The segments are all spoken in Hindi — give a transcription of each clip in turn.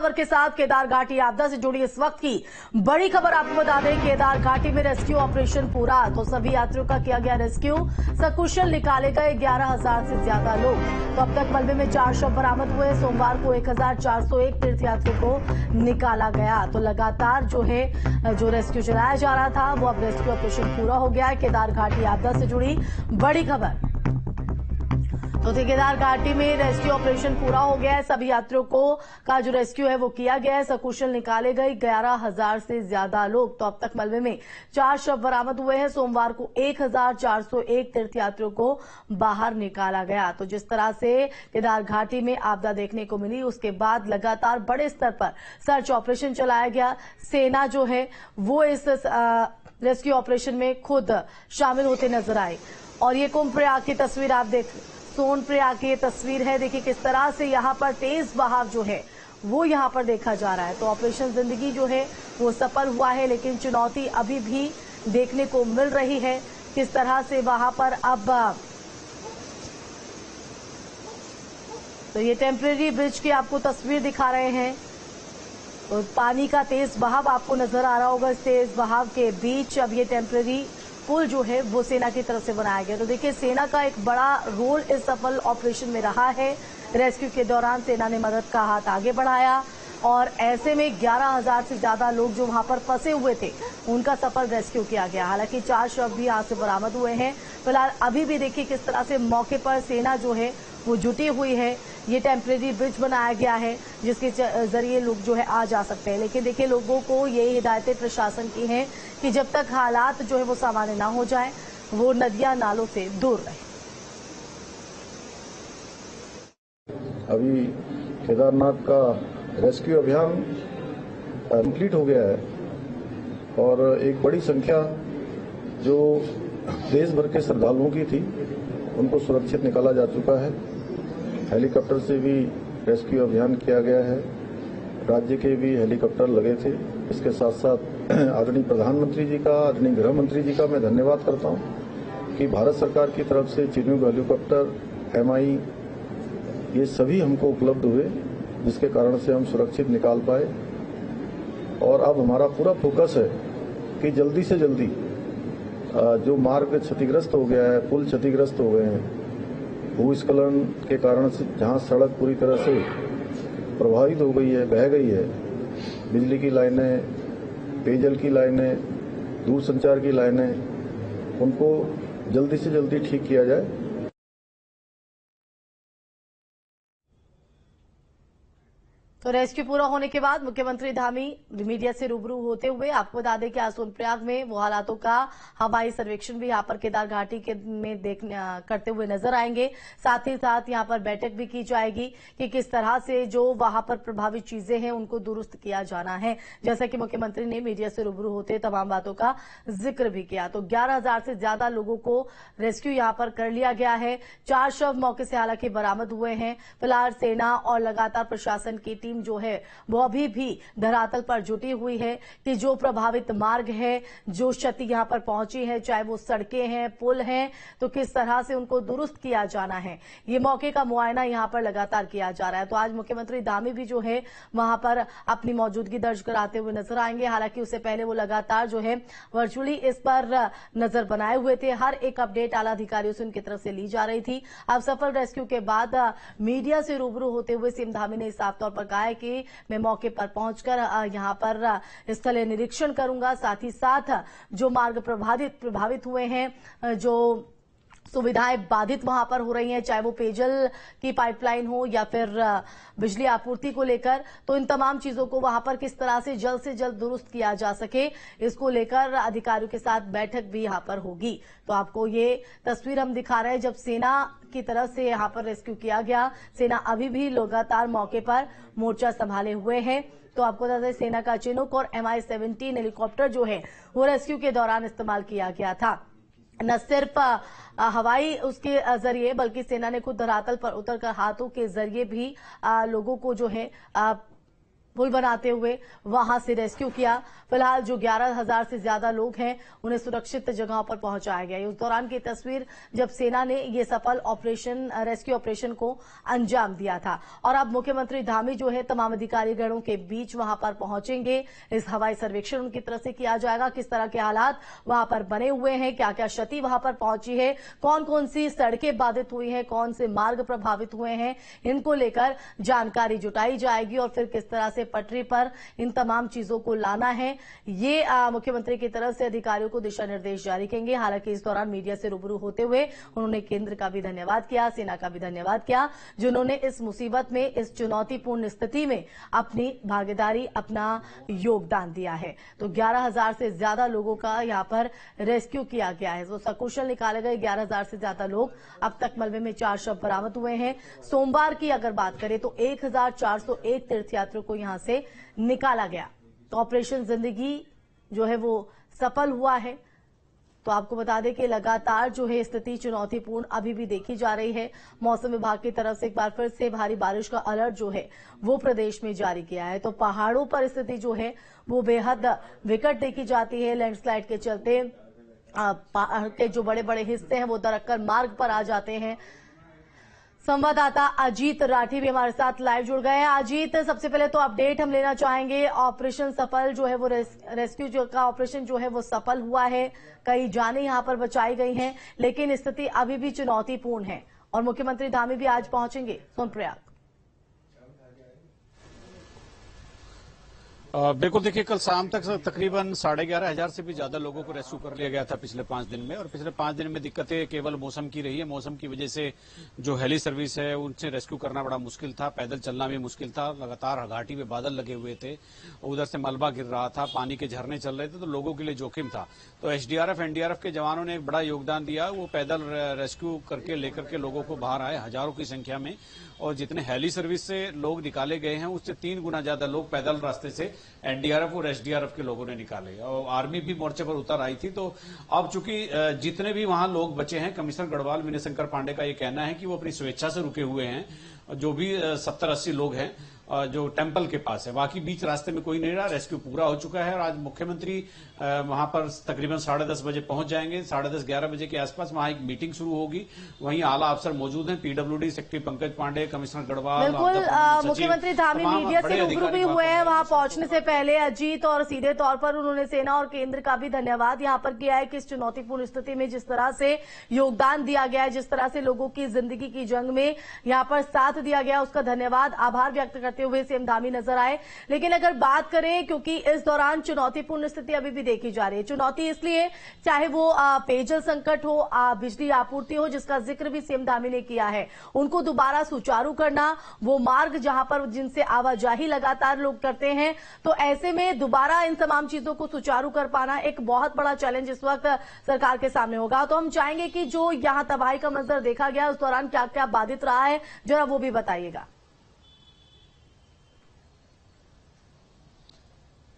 खबर के साथ केदार घाटी आपदा से जुड़ी इस वक्त की बड़ी खबर आपको बता दें। केदार घाटी में रेस्क्यू ऑपरेशन पूरा, तो सभी यात्रियों का किया गया रेस्क्यू। सकुशल निकाले गए 11,000 से ज्यादा लोग। तो अब तक मलबे में 4 शव बरामद हुए। सोमवार को 1,401 तीर्थयात्रियों को निकाला गया। तो लगातार जो रेस्क्यू चलाया जा रहा था वो अब रेस्क्यू ऑपरेशन पूरा हो गया है। केदार घाटी आपदा से जुड़ी बड़ी खबर। तो केदार घाटी में रेस्क्यू ऑपरेशन पूरा हो गया है। सभी यात्रियों का जो रेस्क्यू है वो किया गया है। सकुशल निकाले गए 11,000 से ज्यादा लोग। तो अब तक मलबे में 4 शव बरामद हुए हैं। सोमवार को 1,401 तीर्थयात्रियों को बाहर निकाला गया। तो जिस तरह से केदार घाटी में आपदा देखने को मिली, उसके बाद लगातार बड़े स्तर पर सर्च ऑपरेशन चलाया गया। सेना जो है वो इस रेस्क्यू ऑपरेशन में खुद शामिल होते नजर आए। और ये कुंभ प्रयाग की तस्वीर आप देख, सोनप्रयाग की ये तस्वीर है। देखिए किस तरह से यहाँ पर तेज बहाव जो है वो यहाँ पर देखा जा रहा है। तो ऑपरेशन जिंदगी जो है वो सफल हुआ है, लेकिन चुनौती अभी भी देखने को मिल रही है। किस तरह से वहां पर अब तो ये टेम्परेरी ब्रिज की आपको तस्वीर दिखा रहे हैं। तो पानी का तेज बहाव आपको नजर आ रहा होगा। इस तेज बहाव के बीच अब ये टेम्परेरी पुल जो है वो सेना की तरफ से बनाया गया। तो देखिए सेना का एक बड़ा रोल इस सफल ऑपरेशन में रहा है। रेस्क्यू के दौरान सेना ने मदद का हाथ आगे बढ़ाया और ऐसे में 11,000 से ज्यादा लोग जो वहां पर फंसे हुए थे उनका सफल रेस्क्यू किया गया। हालांकि 4 शव भी हाथ से बरामद हुए हैं। फिलहाल अभी भी देखिए किस तरह से मौके पर सेना जो है वो जुटी हुई है। ये टेम्परेरी ब्रिज बनाया गया है जिसके जरिए लोग जो है आ जा सकते हैं। लेकिन देखिए लोगों को ये हिदायतें प्रशासन की हैं कि जब तक हालात जो है वो सामान्य ना हो जाए वो नदियां नालों से दूर रहे। अभी केदारनाथ का रेस्क्यू अभियान कंप्लीट हो गया है और एक बड़ी संख्या जो देश भर के श्रद्धालुओं की थी उनको सुरक्षित निकाला जा चुका है। हेलीकॉप्टर से भी रेस्क्यू अभियान किया गया है। राज्य के भी हेलीकॉप्टर लगे थे। इसके साथ साथ आदरणीय प्रधानमंत्री जी का, आदरणीय गृह मंत्री जी का मैं धन्यवाद करता हूं कि भारत सरकार की तरफ से चिनूक हेलीकॉप्टर, MI ये सभी हमको उपलब्ध हुए, जिसके कारण से हम सुरक्षित निकाल पाए। और अब हमारा पूरा फोकस है कि जल्दी से जल्दी जो मार्ग क्षतिग्रस्त हो गया है, पुल क्षतिग्रस्त हो गए हैं, भूस्खलन के कारण से जहां सड़क पूरी तरह से प्रभावित हो गई है, बह गई है, बिजली की लाइनें, पेयजल की लाइनें, दूरसंचार की लाइनें, उनको जल्दी से जल्दी ठीक किया जाए। तो रेस्क्यू पूरा होने के बाद मुख्यमंत्री धामी मीडिया से रूबरू होते हुए आपको बता दें कि आज सोनप्रयाग में वो हालातों का हवाई सर्वेक्षण भी यहाँ पर केदार घाटी में करते हुए नजर आएंगे। साथ ही साथ यहाँ पर बैठक भी की जाएगी कि किस तरह से जो वहां पर प्रभावित चीजें हैं उनको दुरुस्त किया जाना है। जैसा कि मुख्यमंत्री ने मीडिया से रूबरू होते तमाम बातों का जिक्र भी किया। तो 11,000 से ज्यादा लोगों को रेस्क्यू यहाँ पर कर लिया गया है। 4 शव मौके से हालांकि बरामद हुए हैं। फिलहाल सेना और लगातार प्रशासन की टीम जो है वो अभी भी धरातल पर जुटी हुई है कि जो प्रभावित मार्ग है, जो क्षति यहां पर पहुंची है, चाहे वो सड़कें हैं, पुल हैं, तो किस तरह से उनको दुरुस्त किया जाना है, ये मौके का मुआयना यहां पर लगातार किया जा रहा है। तो आज मुख्यमंत्री धामी भी जो है वहां पर अपनी मौजूदगी दर्ज कराते हुए नजर आएंगे। हालांकि उससे पहले वो लगातार जो है वर्चुअली इस पर नजर बनाए हुए थे। हर एक अपडेट आला अधिकारियों से उनकी तरफ से ली जा रही थी। अब सफल रेस्क्यू के बाद मीडिया से रूबरू होते हुए सीएम धामी ने साफ तौर पर कहा है कि मैं मौके पर पहुंचकर यहां पर स्थलीय निरीक्षण करूंगा। साथ ही साथ जो मार्ग प्रभावित हुए हैं, जो सुविधाएं बाधित वहां पर हो रही हैं, चाहे वो पेयजल की पाइपलाइन हो या फिर बिजली आपूर्ति को लेकर, तो इन तमाम चीजों को वहां पर किस तरह से जल्द दुरुस्त किया जा सके, इसको लेकर अधिकारियों के साथ बैठक भी यहां पर होगी। तो आपको ये तस्वीर हम दिखा रहे हैं जब सेना की तरफ से यहां पर रेस्क्यू किया गया। सेना अभी भी लगातार मौके पर मोर्चा संभाले हुए है। तो आपको बता दें सेना का चिनूक और MI-17 हेलीकॉप्टर जो है वो रेस्क्यू के दौरान इस्तेमाल किया गया था। न सिर्फ हवाई उसके जरिए बल्कि सेना ने खुद धरातल पर उतरकर हाथों के जरिए भी लोगों को जो है पुल बनाते हुए वहां से रेस्क्यू किया। फिलहाल जो 11,000 से ज्यादा लोग हैं उन्हें सुरक्षित जगहों पर पहुंचाया गया। उस दौरान की तस्वीर जब सेना ने ये सफल ऑपरेशन रेस्क्यू ऑपरेशन को अंजाम दिया था। और अब मुख्यमंत्री धामी जो है तमाम अधिकारीगणों के बीच वहां पर पहुंचेंगे। इस हवाई सर्वेक्षण उनकी तरफ से किया जाएगा, किस तरह के हालात वहां पर बने हुए हैं, क्या क्या क्षति वहां पर पहुंची है, कौन कौन सी सड़कें बाधित हुई हैं, कौन से मार्ग प्रभावित हुए हैं, इनको लेकर जानकारी जुटाई जाएगी और फिर किस तरह से पटरी पर इन तमाम चीजों को लाना है, ये मुख्यमंत्री की तरफ से अधिकारियों को दिशा निर्देश जारी करेंगे। हालांकि इस दौरान मीडिया से रूबरू होते हुए उन्होंने केंद्र का भी धन्यवाद किया, सेना का भी धन्यवाद किया, जिन्होंने इस मुसीबत में, इस चुनौतीपूर्ण स्थिति में अपनी भागीदारी, अपना योगदान दिया है। तो 11,000 से ज्यादा लोगों का यहां पर रेस्क्यू किया गया है। तो सकुशल निकाले गए 11,000 से ज्यादा लोग। अब तक मलबे में 4 शव बरामद हुए हैं। सोमवार की अगर बात करें तो 1,401 तीर्थयात्रियों को यहां से निकाला गया। तो ऑपरेशन जिंदगी जो है वो सफल हुआ है। तो आपको बता दें कि लगातार जो है स्थिति चुनौतीपूर्ण अभी भी देखी जा रही है। मौसम विभाग की तरफ से एक बार फिर से भारी बारिश का अलर्ट जो है वो प्रदेश में जारी किया है। तो पहाड़ों पर स्थिति जो है वो बेहद विकट देखी जाती है। लैंडस्लाइड के चलते पहाड़ के जो बड़े बड़े हिस्से हैं वो दरककर मार्ग पर आ जाते हैं। संवाददाता अजीत राठी भी हमारे साथ लाइव जुड़ गए हैं। अजीत, सबसे पहले तो अपडेट हम लेना चाहेंगे। ऑपरेशन सफल जो है वो रेस्क्यू का ऑपरेशन जो है वो सफल हुआ है। कई जानें यहां पर बचाई गई हैं, लेकिन स्थिति अभी भी चुनौतीपूर्ण है और मुख्यमंत्री धामी भी आज पहुंचेंगे सोनप्रयाग। बिल्कुल, देखिए कल शाम तक तकरीबन 11,500 से भी ज्यादा लोगों को रेस्क्यू कर लिया गया था पिछले 5 दिन में। और पिछले 5 दिन में दिक्कतें केवल मौसम की रही है। मौसम की वजह से जो हेली सर्विस है उनसे रेस्क्यू करना बड़ा मुश्किल था, पैदल चलना भी मुश्किल था। लगातार घाटी में बादल लगे हुए थे, उधर से मलबा गिर रहा था, पानी के झरने चल रहे थे, तो लोगों के लिए जोखिम था। तो एसडीआरएफ एनडीआरएफ के जवानों ने एक बड़ा योगदान दिया। वो पैदल रेस्क्यू करके लेकर के लोगों को बाहर आए हजारों की संख्या में। और जितने हेली सर्विस से लोग निकाले गए हैं उससे 3 गुना ज्यादा लोग पैदल रास्ते से एनडीआरएफ और एसडीआरएफ के लोगों ने निकाले। और आर्मी भी मोर्चे पर उतर आई थी। तो अब चूंकि जितने भी वहां लोग बचे हैं, कमिश्नर गढ़वाल विनय शंकर पांडे का ये कहना है कि वो अपनी स्वेच्छा से रुके हुए हैं। जो भी 70-80 लोग हैं जो टेम्पल के पास है, बाकी बीच रास्ते में कोई नहीं रहा। रेस्क्यू पूरा हो चुका है और आज मुख्यमंत्री वहां पर तकरीबन 10:30 बजे पहुंच जाएंगे। 10:30-11 बजे के आसपास वहां एक मीटिंग शुरू होगी। वहीं आला अफसर मौजूद हैं, PWD secretary Pankaj Pande, commissioner Garhwal. बिल्कुल, मुख्यमंत्री धामी मीडिया से रूबरू भी हुए हैं। वहां पहुंचने से पहले अजीत और सीधे तौर पर उन्होंने सेना और केंद्र का भी धन्यवाद यहां पर किया है कि इस चुनौतीपूर्ण स्थिति में जिस तरह से योगदान दिया गया है, जिस तरह से लोगों की जिंदगी की जंग में यहां पर साथ दिया गया, उसका धन्यवाद, आभार व्यक्त करते हुए सीएम धामी नजर आए। लेकिन अगर बात करें, क्योंकि इस दौरान चुनौतीपूर्ण स्थिति अभी भी देखी जा रही है। चुनौती इसलिए चाहे वो पेयजल संकट हो, बिजली आपूर्ति हो, जिसका जिक्र भी सीएम धामी ने किया है, उनको दोबारा सुचारू करना, वो मार्ग जहां पर जिनसे आवाजाही लगातार लोग करते हैं, तो ऐसे में दोबारा इन तमाम चीजों को सुचारू कर पाना एक बहुत बड़ा चैलेंज इस वक्त सरकार के सामने होगा। तो हम चाहेंगे कि जो यहां तबाही का मंजर देखा गया उस दौरान क्या क्या बाधित रहा है, जरा वो भी बताइएगा।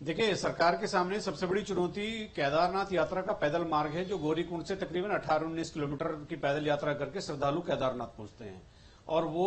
देखिए, सरकार के सामने सबसे बड़ी चुनौती केदारनाथ यात्रा का पैदल मार्ग है, जो गौरीकुंड से तकरीबन 18-19 किलोमीटर की पैदल यात्रा करके श्रद्धालु केदारनाथ पहुंचते हैं। और वो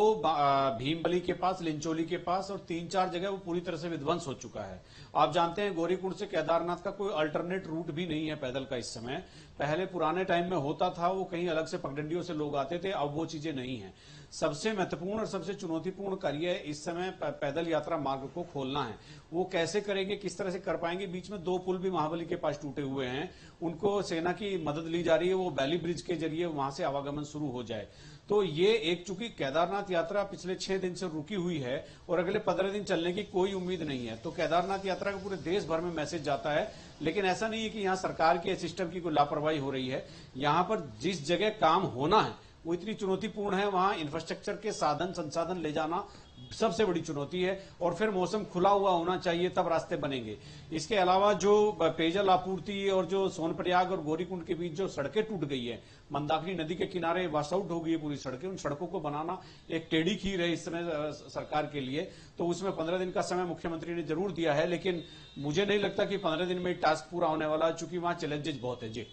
भीमबली के पास, लिंचोली के पास और 3-4 जगह वो पूरी तरह से विध्वंस हो चुका है। आप जानते हैं गौरीकुंड से केदारनाथ का कोई अल्टरनेट रूट भी नहीं है पैदल का इस समय। पहले पुराने टाइम में होता था, वो कहीं अलग से पगडंडियों से लोग आते थे, अब वो चीजें नहीं है। सबसे महत्वपूर्ण और सबसे चुनौतीपूर्ण कार्य इस समय पैदल यात्रा मार्ग को खोलना है। वो कैसे करेंगे, किस तरह से कर पाएंगे? बीच में 2 पुल भी महाबली के पास टूटे हुए हैं, उनको सेना की मदद ली जा रही है। वो बैली ब्रिज के जरिए वहां से आवागमन शुरू हो जाए। तो ये एक, चूंकि केदारनाथ यात्रा पिछले 6 दिन से रुकी हुई है और अगले 15 दिन चलने की कोई उम्मीद नहीं है, तो केदारनाथ यात्रा का पूरे देश भर में मैसेज जाता है। लेकिन ऐसा नहीं है कि यहाँ सरकार के सिस्टम की कोई लापरवाही हो रही है। यहाँ पर जिस जगह काम होना है वो इतनी चुनौतीपूर्ण है, वहां इंफ्रास्ट्रक्चर के साधन संसाधन ले जाना सबसे बड़ी चुनौती है। और फिर मौसम खुला हुआ होना चाहिए, तब रास्ते बनेंगे। इसके अलावा जो पेयजल आपूर्ति और जो सोनप्रयाग और गौरीकुंड के बीच जो सड़कें टूट गई है, मंदाकिनी नदी के किनारे वॉश आउट हो गई है पूरी सड़कें, उन सड़कों को बनाना एक टेढ़ी खीर है इस समय सरकार के लिए। तो उसमें 15 दिन का समय मुख्यमंत्री ने जरूर दिया है, लेकिन मुझे नहीं लगता कि 15 दिन में टास्क पूरा होने वाला है, चूंकि वहां चैलेंजेस बहुत है। जी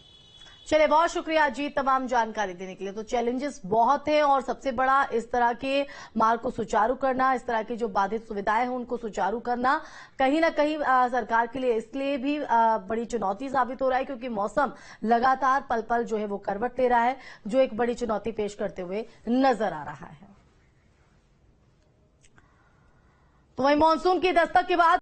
चलिए, बहुत शुक्रिया जी तमाम जानकारी देने के लिए। तो चैलेंजेस बहुत हैं और सबसे बड़ा इस तरह के मार्ग को सुचारू करना, इस तरह की जो बाधित सुविधाएं हैं उनको सुचारू करना कहीं ना कहीं सरकार के लिए इसलिए भी बड़ी चुनौती साबित हो रहा है क्योंकि मौसम लगातार पल पल जो है वो करवट ले रहा है, जो एक बड़ी चुनौती पेश करते हुए नजर आ रहा है। तो वहीं मानसून की दस्तक के बाद